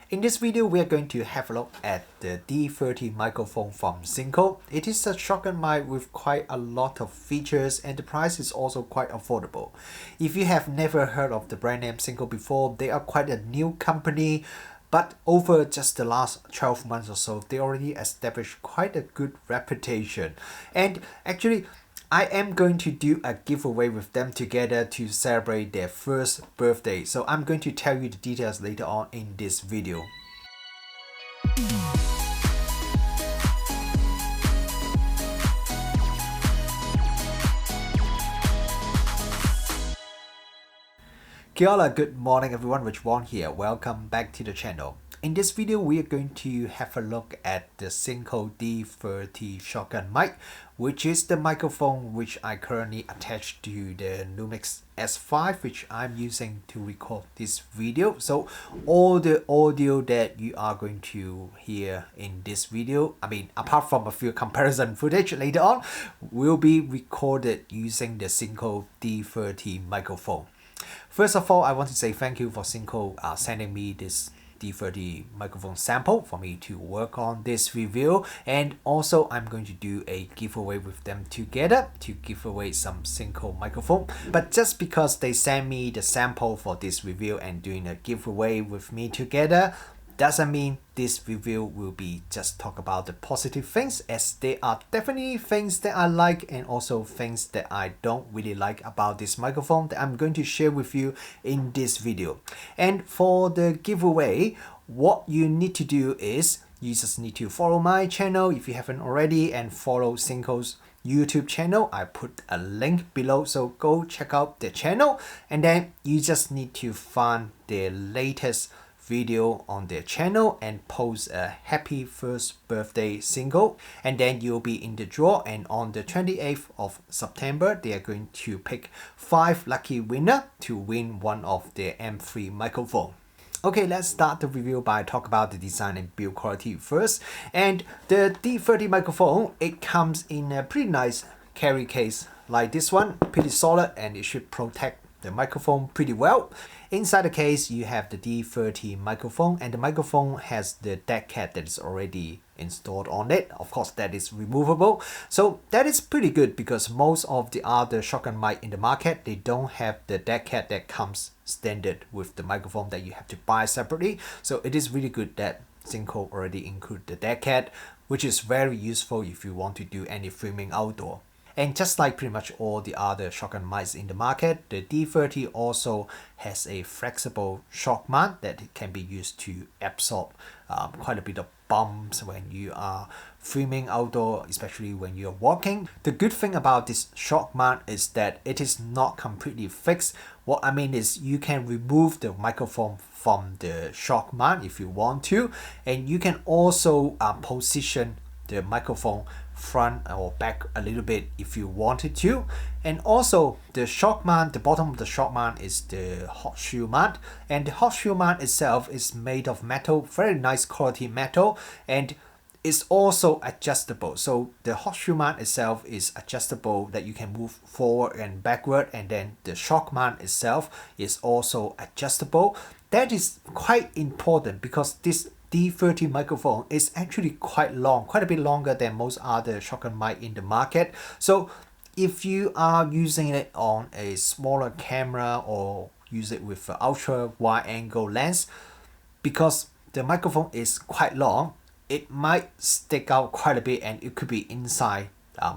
In this video, we are going to have a look at the D30 microphone from Synco. It is a shotgun mic with quite a lot of features and the price is also quite affordable. If you have never heard of the brand name Synco before, they are quite a new company, but over just the last 12 months or so, they already established quite a good reputation. And actually, I am going to do a giveaway with them together to celebrate their first birthday. So I'm going to tell you the details later on in this video. Kia ora, good morning everyone, Rich Wong here. Welcome back to the channel. In this video, we are going to have a look at the Synco D30 shotgun mic, which is the microphone which I currently attached to the Lumix S5, which I'm using to record this video. So all the audio that you are going to hear in this video, apart from a few comparison footage later on, will be recorded using the Synco D30 microphone. First of all, I want to say thank you for Synco sending me this D30 microphone sample for me to work on this review, and also I'm going to do a giveaway with them together to give away some Synco microphone. But just because they sent me the sample for this review and doing a giveaway with me together doesn't mean this review will be just talk about the positive things, as there are definitely things that I like and also things that I don't really like about this microphone that I'm going to share with you in this video. And for the giveaway, what you need to do is you just need to follow my channel if you haven't already, and follow Synco's YouTube channel. I put a link below, so go check out the channel, and then you just need to find the latest video on their channel and post a happy first birthday single, and then you'll be in the draw. And on the 28th of September, they are going to pick 5 lucky winner to win one of their M3 microphone. Okay, let's start the review by talk about the design and build quality first. And the D30 microphone, it comes in a pretty nice carry case like this one, pretty solid, and it should protect the microphone pretty well. Inside the case, you have the D30 microphone, and the microphone has the dead cat that is already installed on it. Of course, that is removable. So that is pretty good, because most of the other shotgun mic in the market, they don't have the dead cat that comes standard with the microphone that you have to buy separately. So it is really good that Synco already include the dead cat, which is very useful if you want to do any filming outdoor. And just like pretty much all the other shotgun mics in the market, the D30 also has a flexible shock mount that can be used to absorb quite a bit of bumps when you are filming outdoor, especially when you're walking. The good thing about this shock mount is that it is not completely fixed. What I mean is you can remove the microphone from the shock mount if you want to, and you can also position the microphone front or back a little bit if you wanted to. And also the shock mount, the bottom of the shock mount is the hot shoe mount, and the hot shoe mount itself is made of metal, very nice quality metal, and it's also adjustable. So the hot shoe mount itself is adjustable, that you can move forward and backward, and then the shock mount itself is also adjustable. That is quite important because this D30 microphone is actually quite long, quite a bit longer than most other shotgun mic in the market. So if you are using it on a smaller camera or use it with an ultra wide angle lens, because the microphone is quite long, it might stick out quite a bit and it could be inside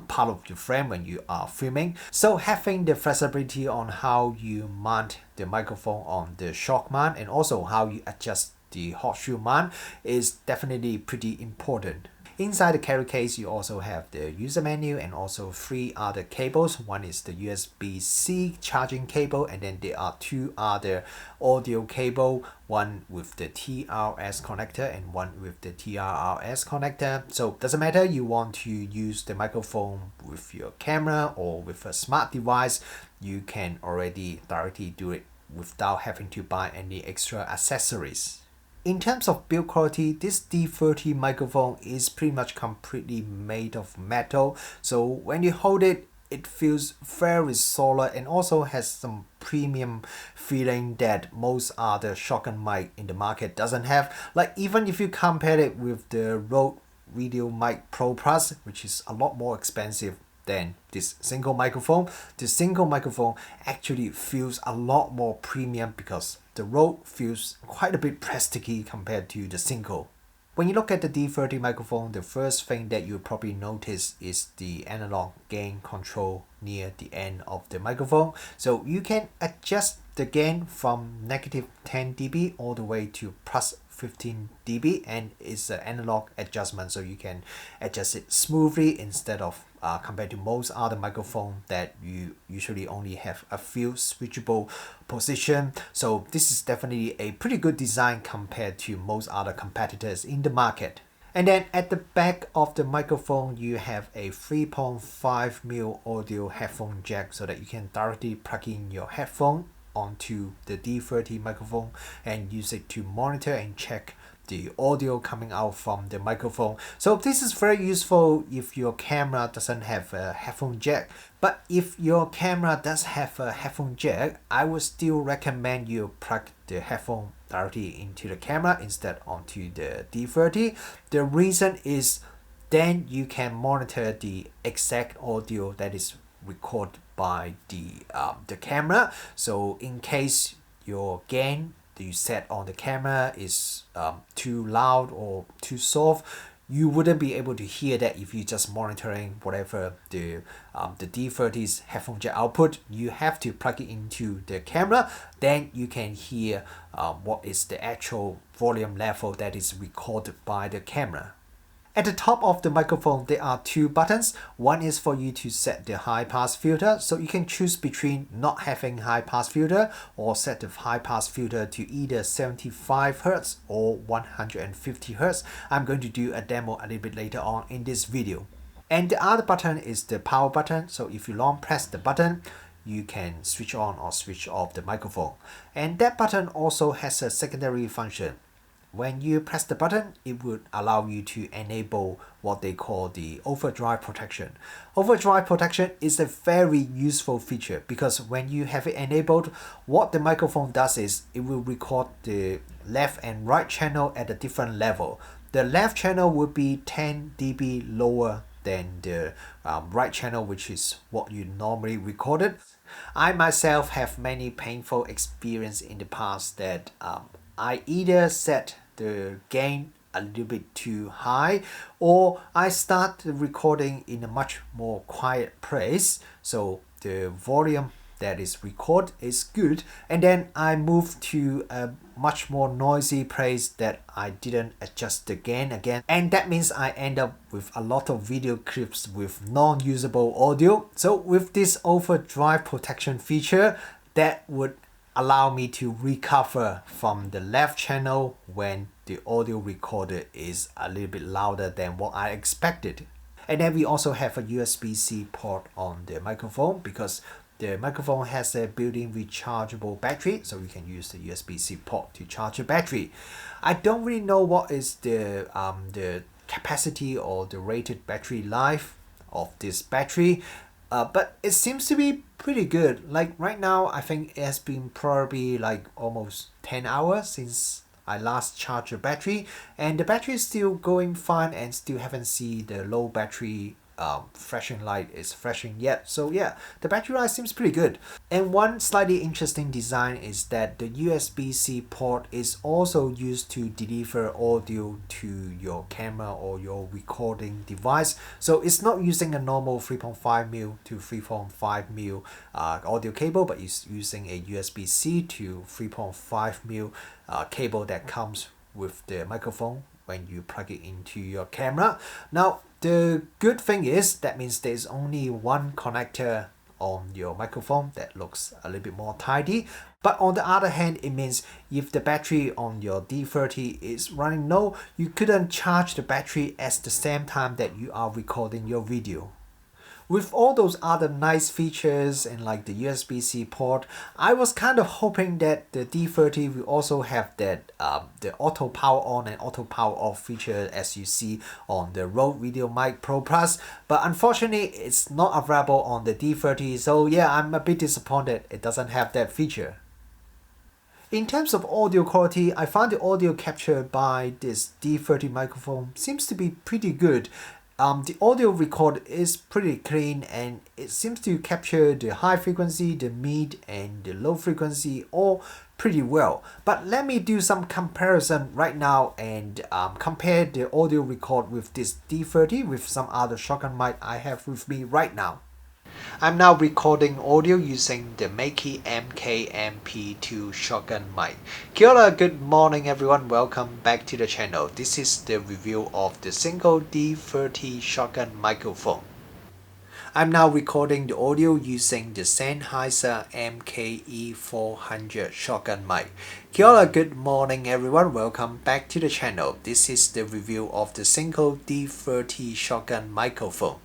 part of your frame when you are filming. So having the flexibility on how you mount the microphone on the shock mount and also how you adjust the hot shoe mount is definitely pretty important. Inside the carry case, you also have the user menu and also 3 other cables. One is the USB-C charging cable, and then there are 2 other audio cable, one with the TRS connector and one with the TRRS connector. So doesn't matter you want to use the microphone with your camera or with a smart device, you can already directly do it without having to buy any extra accessories. In terms of build quality, this D30 microphone is pretty much completely made of metal. So when you hold it, it feels very solid and also has some premium feeling that most other shotgun mic in the market doesn't have. Like even if you compare it with the Rode Video Mic Pro Plus, which is a lot more expensive than this Synco microphone, the Synco microphone actually feels a lot more premium because the Rode feels quite a bit plasticky compared to the Synco. When you look at the D30 microphone, the first thing that you'll probably notice is the analog gain control near the end of the microphone. So you can adjust the gain from negative 10 dB all the way to plus 15 dB, and it's an analog adjustment, so you can adjust it smoothly instead of compared to most other microphones that you usually only have a few switchable position. So this is definitely a pretty good design compared to most other competitors in the market. And then at the back of the microphone, you have a 3.5mm audio headphone jack so that you can directly plug in your headphone onto the D30 microphone and use it to monitor and check the audio coming out from the microphone. So this is very useful if your camera doesn't have a headphone jack. But if your camera does have a headphone jack, I would still recommend you plug the headphone directly into the camera instead onto the D30. The reason is then you can monitor the exact audio that is recorded by the camera. So in case your gain that you set on the camera is too loud or too soft, you wouldn't be able to hear that if you're just monitoring whatever the D30's headphone jack output. You have to plug it into the camera, then you can hear what is the actual volume level that is recorded by the camera. At the top of the microphone, there are two buttons. One is for you to set the high pass filter, so you can choose between not having high pass filter or set the high pass filter to either 75 Hz or 150 Hz. I'm going to do a demo a little bit later on in this video. And the other button is the power button, so if you long press the button, you can switch on or switch off the microphone. And that button also has a secondary function. When you press the button, it would allow you to enable what they call the overdrive protection. Overdrive protection is a very useful feature because when you have it enabled, what the microphone does is it will record the left and right channel at a different level. The left channel will be 10 dB lower than the right channel, which is what you normally recorded. I myself have many painful experience in the past that I either set the gain a little bit too high or I start recording in a much more quiet place, so the volume that is recorded is good, and then I move to a much more noisy place that I didn't adjust the gain again, and that means I end up with a lot of video clips with non-usable audio. So with this overdrive protection feature, that would allow me to recover from the left channel when the audio recorded is a little bit louder than what I expected. And then we also have a USB-C port on the microphone because the microphone has a built-in rechargeable battery, so you can use the USB-C port to charge the battery. I don't really know what is the capacity or the rated battery life of this battery, but it seems to be pretty good. Like right now, I think it has been probably like almost 10 hours since I last charged the battery, and the battery is still going fine and still haven't seen the low battery flashing light is flashing yet. So yeah, the battery life seems pretty good. And one slightly interesting design is that the USB-C port is also used to deliver audio to your camera or your recording device. So it's not using a normal 3.5mm to 3.5mm audio cable, but it's using a USB-C to 3.5mm cable that comes with the microphone when you plug it into your camera. Now, the good thing is that means there's only one connector on your microphone that looks a little bit more tidy. But on the other hand, it means if the battery on your D30 is running low, you couldn't charge the battery at the same time that you are recording your video. With all those other nice features and like the USB-C port, I was kind of hoping that the D30 will also have that the auto power on and auto power off feature as you see on the Rode VideoMic Pro Plus, but unfortunately it's not available on the D30, so yeah, I'm a bit disappointed it doesn't have that feature. In terms of audio quality, I find the audio captured by this D30 microphone seems to be pretty good. The audio record is pretty clean and it seems to capture the high frequency, the mid and the low frequency all pretty well. But let me do some comparison right now and compare the audio record with this D30 with some other shotgun mic I have with me right now. I'm now recording audio using the Makey MK-MP2 shotgun mic. Kia ora, good morning everyone, welcome back to the channel. This is the review of the Synco D30 shotgun microphone. I'm now recording the audio using the Sennheiser MKE400 shotgun mic. Kia ora, good morning everyone, welcome back to the channel. This is the review of the Synco D30 shotgun microphone.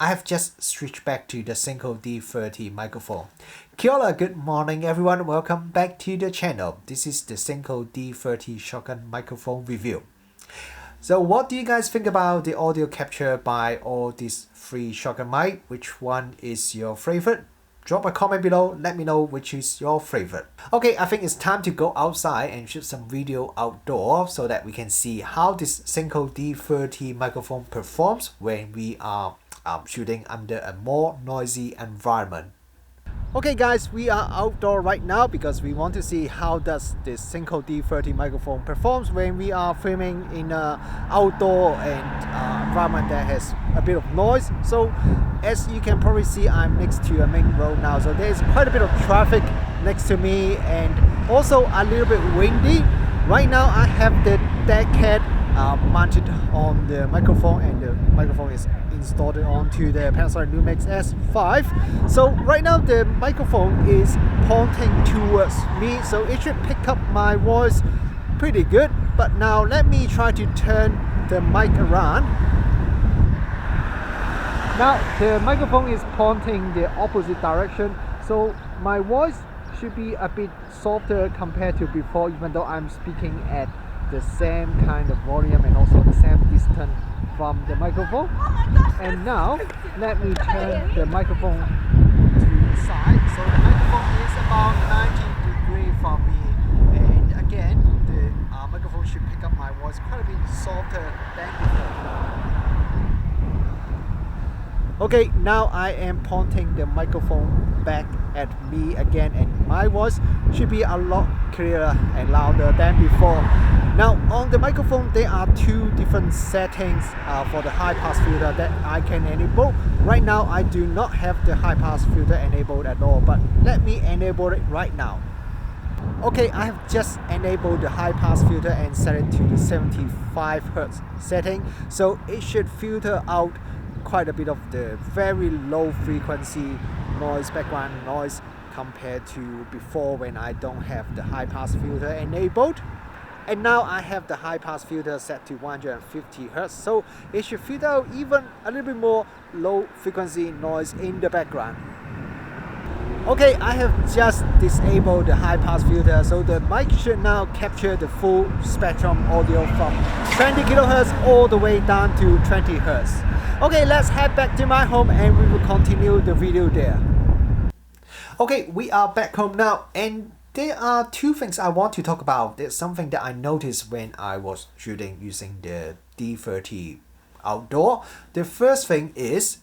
I have just switched back to the Synco D30 microphone. Kia ora, good morning everyone, welcome back to the channel. This is the Synco D30 shotgun microphone review. So what do you guys think about the audio capture by all these three shotgun mic? Which one is your favorite? Drop a comment below, let me know which is your favorite. Okay, I think it's time to go outside and shoot some video outdoor so that we can see how this Synco D30 microphone performs when we are shooting under a more noisy environment. Okay guys, we are outdoor right now because we want to see how does this Synco D30 microphone performs when we are filming in an outdoor and environment that has a bit of noise. So as you can probably see, I'm next to a main road now, so there's quite a bit of traffic next to me and also a little bit windy. Right now I have the deck head mounted on the microphone and the microphone is installed onto the Panasonic Lumix S5. So right now the microphone is pointing towards me, so it should pick up my voice pretty good. But now let me try to turn the mic around. Now the microphone is pointing the opposite direction, so my voice should be a bit softer compared to before, even though I'm speaking at the same kind of volume and also the same distance from the microphone. And now let me turn the microphone to the side, so the microphone is about 90 degrees from me, and again the microphone should pick up my voice quite a bit softer than before. Okay, now I am pointing the microphone back at me again and my voice should be a lot clearer and louder than before. Now on the microphone there are two different settings for the high pass filter that I can enable. Right now I do not have the high pass filter enabled at all, but let me enable it right now. Okay, I have just enabled the high pass filter and set it to the 75 Hz setting, so it should filter out quite a bit of the very low frequency noise, background noise, compared to before when I don't have the high pass filter enabled. And now I have the high pass filter set to 150 Hz, so it should filter out even a little bit more low frequency noise in the background. Okay, I have just disabled the high pass filter, so the mic should now capture the full spectrum audio from 20 kHz all the way down to 20 Hz. Okay, let's head back to my home and we will continue the video there. Okay, we are back home now and there are two things I want to talk about. There's something that I noticed when I was shooting using the D30 outdoor. The first thing is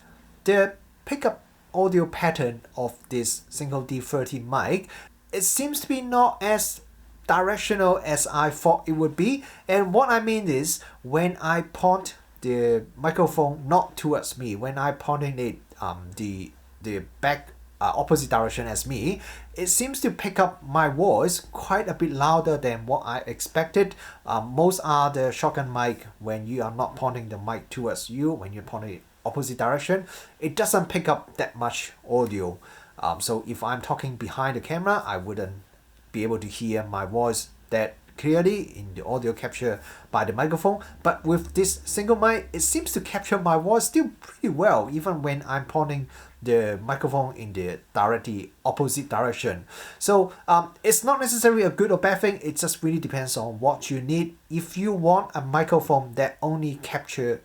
the pickup audio pattern of this Synco D30 mic. It seems to be not as directional as I thought it would be, and what I mean is when I point the microphone not towards me, when I pointing it the back opposite direction as me, it seems to pick up my voice quite a bit louder than what I expected. Most other shotgun mic, when you are not pointing the mic towards you, when you're pointing it opposite direction, it doesn't pick up that much audio. So if I'm talking behind the camera, I wouldn't be able to hear my voice that clearly in the audio capture by the microphone. But with this single mic, it seems to capture my voice still pretty well, even when I'm pointing the microphone in the directly opposite direction. So it's not necessarily a good or bad thing. It just really depends on what you need. If you want a microphone that only capture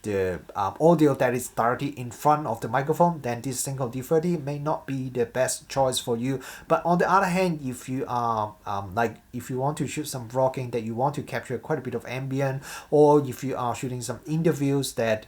the audio that is directly in front of the microphone, then this Synco D30 may not be the best choice for you. But on the other hand, if you are if you want to shoot some vlogging that you want to capture quite a bit of ambient, or if you are shooting some interviews that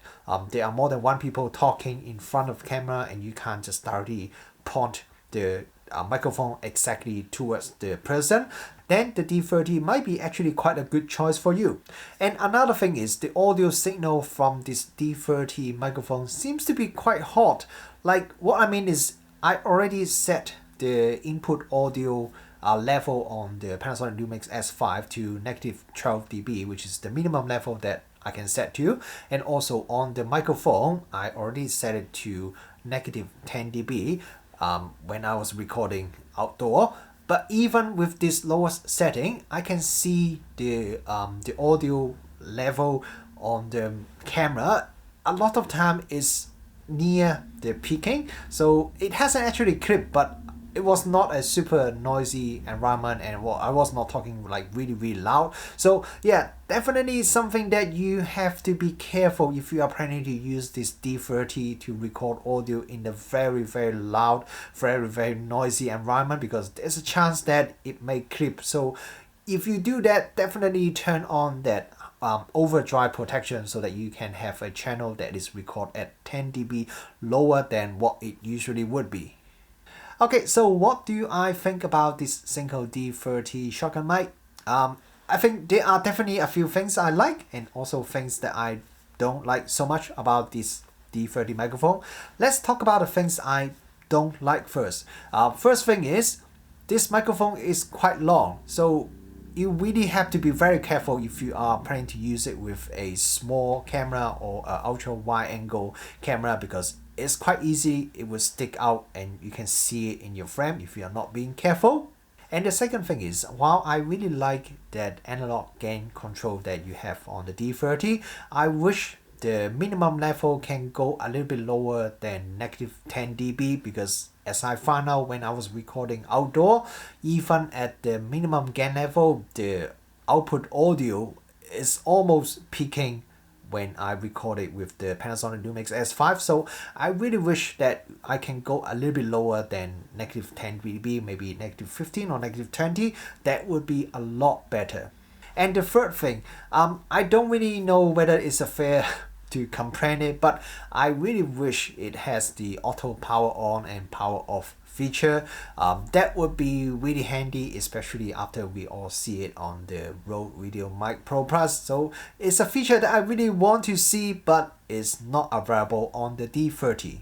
there are more than one people talking in front of camera and you can't just directly point the microphone exactly towards the person, then the D30 might be actually quite a good choice for you. And another thing is the audio signal from this D30 microphone seems to be quite hot. Like, what I mean is I already set the input audio level on the Panasonic Lumix S5 to -12 dB, which is the minimum level that I can set to. And also on the microphone, I already set it to -10 dB when I was recording outdoor. But even with this lowest setting, I can see the audio level on the camera a lot of time is near the peaking. So it hasn't actually clipped, but it was not a super noisy environment, and I was not talking like really loud. So yeah, definitely something that you have to be careful if you are planning to use this D30 to record audio in a very loud, very noisy environment, because there's a chance that it may clip. So if you do that, definitely turn on that overdrive protection so that you can have a channel that is recorded at 10 dB lower than what it usually would be. Okay, so what do I think about this Synco D30 shotgun mic? I think there are definitely a few things I like and also things that I don't like so much about this D30 microphone. Let's talk about the things I don't like first. First thing is, this microphone is quite long, so you really have to be very careful if you are planning to use it with a small camera or an ultra wide angle camera, because it's quite easy, it will stick out and you can see it in your frame if you are not being careful. And the second thing is, while I really like that analog gain control that you have on the D30, I wish the minimum level can go a little bit lower than -10 dB, because as I found out when I was recording outdoor, even at the minimum gain level, the output audio is almost peaking when I recorded with the Panasonic Lumix S5. So I really wish that I can go a little bit lower than -10 dB, maybe -15 or -20. That would be a lot better. And the third thing, I don't really know whether it's a fair to complain it, but I really wish it has the auto power on and power off feature. That would be really handy, especially after we all see it on the Rode VideoMic Pro Plus. So it's a feature that I really want to see, but it's not available on the D30.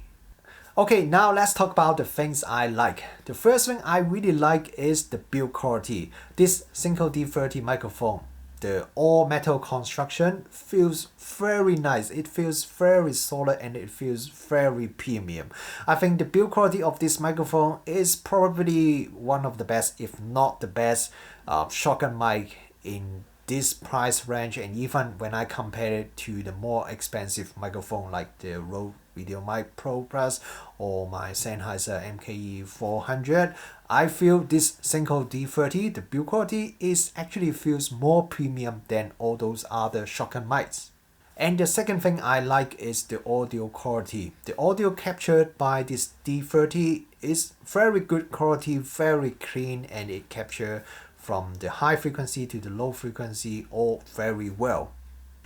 Okay, now let's talk about the things I like. The first thing I really like is the build quality. This Synco D30 microphone, the all metal construction, feels very nice. It feels very solid and it feels very premium. I think the build quality of this microphone is probably one of the best, if not the best, shotgun mic in this price range. And even when I compare it to the more expensive microphone like the Rode VideoMic Pro Plus or my Sennheiser MKE 400, I feel this Synco D30, the build quality is actually feels more premium than all those other shotgun mics. And the second thing I like is the audio quality. The audio captured by this D30 is very good quality, very clean, and it captures from the high frequency to the low frequency all very well.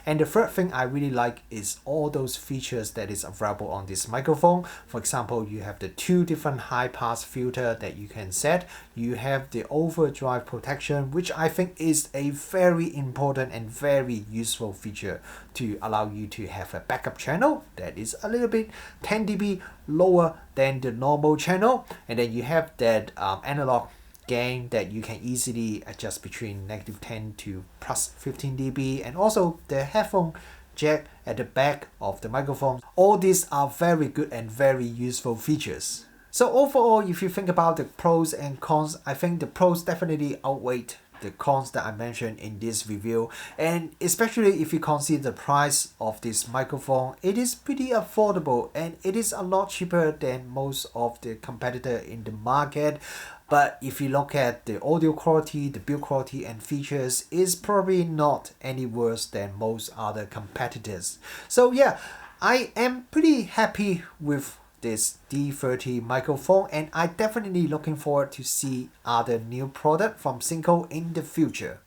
And the third thing I really like is all those features that is available on this microphone. For example, you have the 2 different high pass filter that you can set. You have the overdrive protection, which I think is a very important and very useful feature to allow you to have a backup channel that is a little bit 10 dB lower than the normal channel. And then you have that analog gain that you can easily adjust between -10 to +15 dB, and also the headphone jack at the back of the microphone. All these are very good and very useful features. So overall, if you think about the pros and cons, I think the pros definitely outweigh the cons that I mentioned in this review, and especially if you consider the price of this microphone, it is pretty affordable and it is a lot cheaper than most of the competitor in the market. But if you look at the audio quality, the build quality and features, is probably not any worse than most other competitors. So yeah, I am pretty happy with this D30 microphone, and I definitely looking forward to see other new product from Synco in the future.